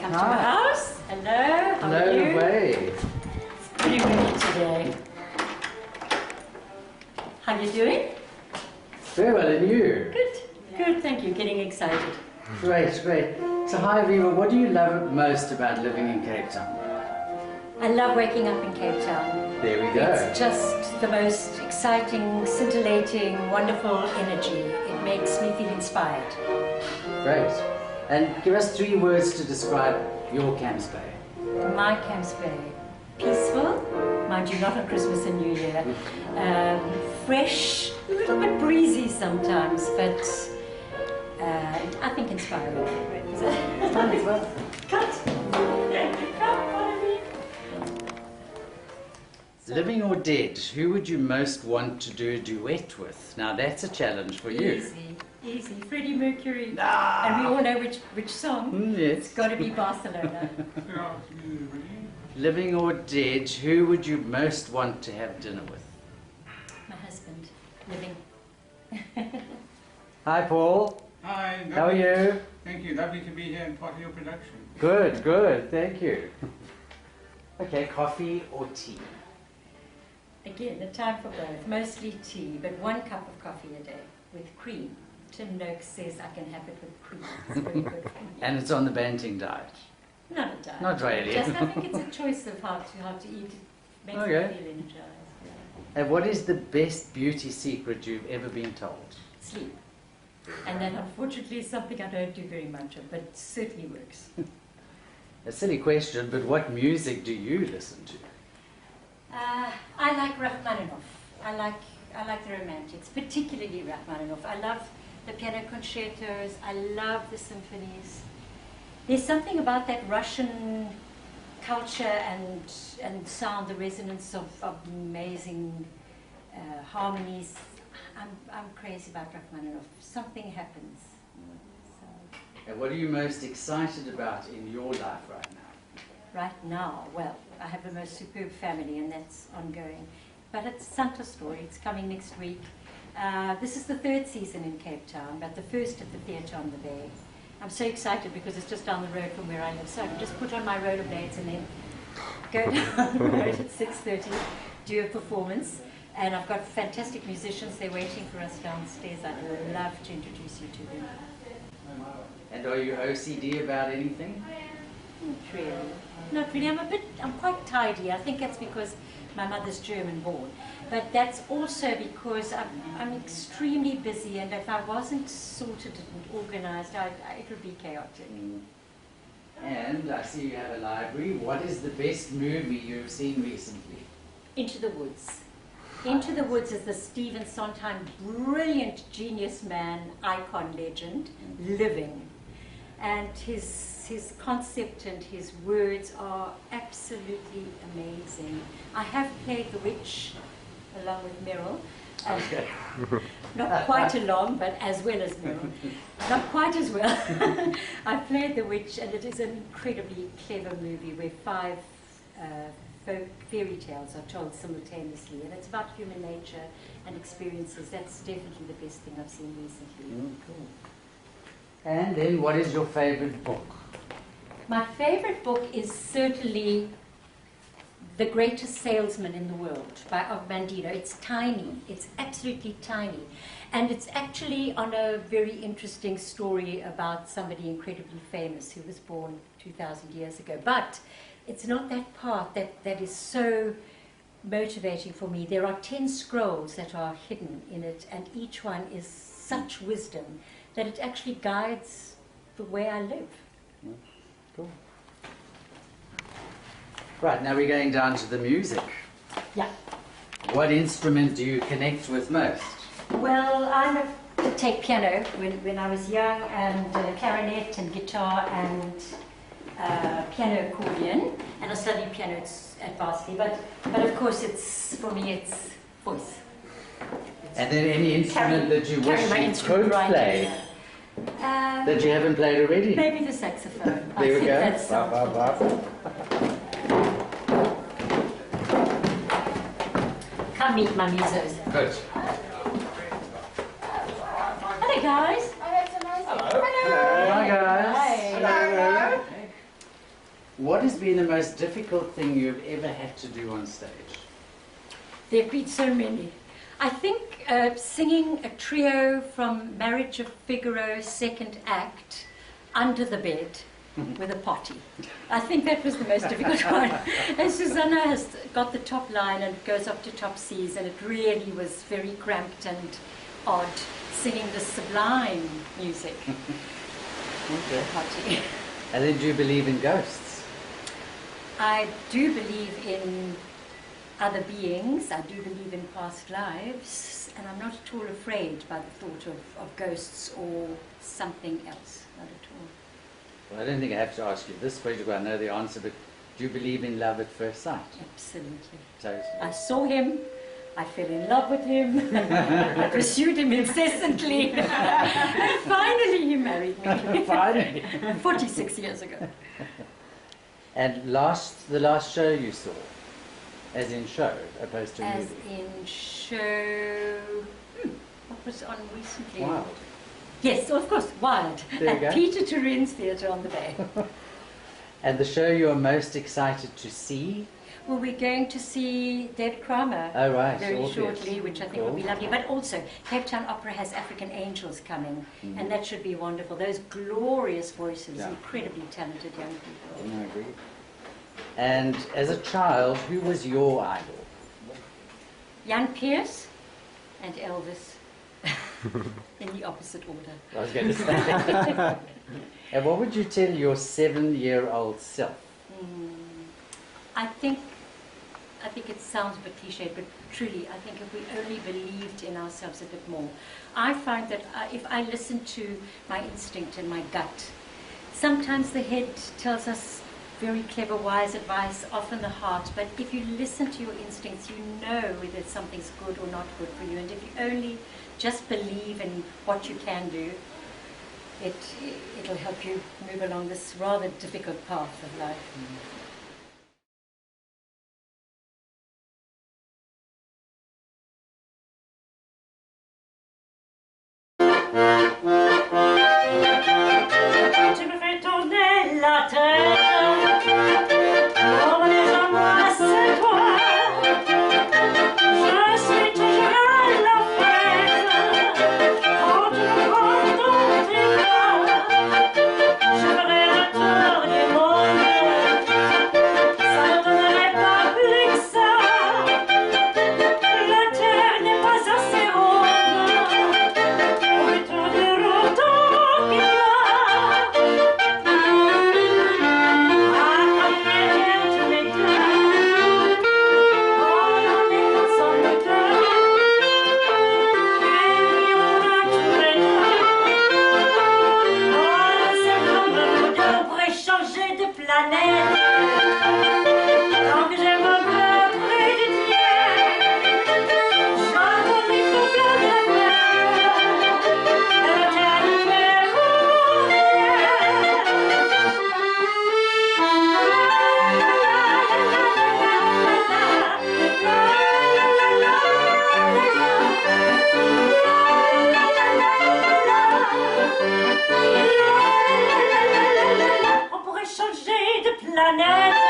Welcome to my house. Hello, how are you? No way. It's pretty windy today. How you doing? Very well, and you? Good, thank you. Getting excited. Great, great. So hi Aviva, what do you love most about living in Cape Town? I love waking up in Cape Town. There we go. It's just the most exciting, scintillating, wonderful energy. It makes me feel inspired. Great. And give us 3 words to describe your Camps Bay. My Camps Bay. Peaceful, mind you, not on Christmas and New Year. Fresh, a little bit breezy sometimes, but I think inspiring. Fun as well. Cut! Living or dead, who would you most want to do a duet with? Now that's a challenge for you. Easy. Freddie Mercury. Ah. And we all know which song. Yes. It's got to be Barcelona. Living or dead, who would you most want to have dinner with? My husband, living. Hi Paul. Hi. How are you? Thank you. Lovely to be here and part of your production. Good, good. Thank you. Okay, coffee or tea? Again, a time for both. Mostly tea, but 1 cup of coffee a day with cream. Tim Noakes says I can have it with cream. It's very good for me. And it's on the Banting diet? Not a diet. Not really. Just I think it's a choice of how to eat. It makes me feel energized. Yeah. And what is the best beauty secret you've ever been told? Sleep. And that unfortunately is something I don't do very much of, but certainly works. A silly question, but what music do you listen to? I like Rachmaninoff. I like the Romantics, particularly Rachmaninoff. I love the piano concertos. I love the symphonies. There's something about that Russian culture and sound, the resonance of amazing harmonies. I'm crazy about Rachmaninoff. Something happens. So. And what are you most excited about in your life right now? Right now, well, I have the most superb family and that's ongoing. But it's Santa Story, it's coming next week. This is the 3rd season in Cape Town, but the first at the theatre on the Bay. I'm so excited because it's just down the road from where I live, so I can just put on my rollerblades and then go down the road at 6:30, do a performance. And I've got fantastic musicians, they're waiting for us downstairs. I'd love to introduce you to them. And are you OCD about anything? Not really. Not really. I'm quite tidy. I think that's because my mother's German born. But that's also because I'm extremely busy, and if I wasn't sorted and organized, it would be chaotic. And I see you have a library. What is the best movie you've seen recently? Into the Woods. Into the Woods is the Stephen Sondheim, brilliant genius man, icon legend, living. And his concept and his words are absolutely amazing. I have played the witch along with Meryl. Okay. Not quite along, but as well as Meryl. Not quite as well. I played the witch, and it is an incredibly clever movie where 5 folk fairy tales are told simultaneously, and it's about human nature and experiences. That's definitely the best thing I've seen recently. Cool. And then what is your favorite book? My favorite book is certainly The Greatest Salesman in the World by Og Mandino. It's tiny. It's absolutely tiny. And it's actually on a very interesting story about somebody incredibly famous who was born 2,000 years ago. But it's not that part that is so motivating for me. There are 10 scrolls that are hidden in it, and each one is such wisdom that it actually guides the way I live. Cool. Right, now we're going down to the music. Yeah. What instrument do you connect with most? Well, I learned to take piano when I was young, and clarinet and guitar and piano accordion, and I studied piano at varsity. But of course, for me, it's voice. And then any instrument that you wish you could play that you haven't played already? Maybe the saxophone. There we go. That's Come meet my musos. Good. Hello, guys. Hello. Hi, guys. Hi. Hello. What has been the most difficult thing you've ever had to do on stage? There have been so many. I think singing a trio from Marriage of Figaro, second act, under the bed with a potty. I think that was the most difficult one. And Susanna has got the top line and it goes up to top C's, and it really was very cramped and odd, singing the sublime music. Okay. Potty. And then do you believe in ghosts? I do believe in other beings, I do believe in past lives, and I'm not at all afraid by the thought of ghosts or something else, not at all. Well, I don't think I have to ask you this question, because I know the answer, but do you believe in love at first sight? Absolutely. Totally. I saw him, I fell in love with him, I pursued him incessantly, and finally he married me. Finally. 46 years ago. And the last show you saw? As in show, opposed to As movie? in show... what was on recently? Wild. Yes, of course, Wild. There you At go. Peter Turin's Theatre on the Bay. And the show you're most excited to see? Well, we're going to see David Kramer Oh, right. very Orpheus. shortly, which I think will be Cool. lovely. But also, Cape Town Opera has African Angels coming, and that should be wonderful. Those glorious voices, Yeah. incredibly talented young people. I agree. And as a child, who was your idol? Jan Pearce and Elvis, in the opposite order. I was going to say. And what would you tell your 7-year-old self? I think it sounds a bit cliche, but truly, I think if we only believed in ourselves a bit more. I find that if I listen to my instinct and my gut, sometimes the head tells us very clever, wise advice, often the heart, but if you listen to your instincts, you know whether something's good or not good for you, and if you only just believe in what you can do, it'll help you move along this rather difficult path of life. Tu me fais tourner la tête, pour les embrasser toi, je suis toujours à la fête, quand tu me prends dans tes bras, je ferai le tour du monde, ça ne donnerait pas plus que ça, la terre n'est pas assez ronde, pour lui tourner autant qu'il doit. On pourrait changer de planète.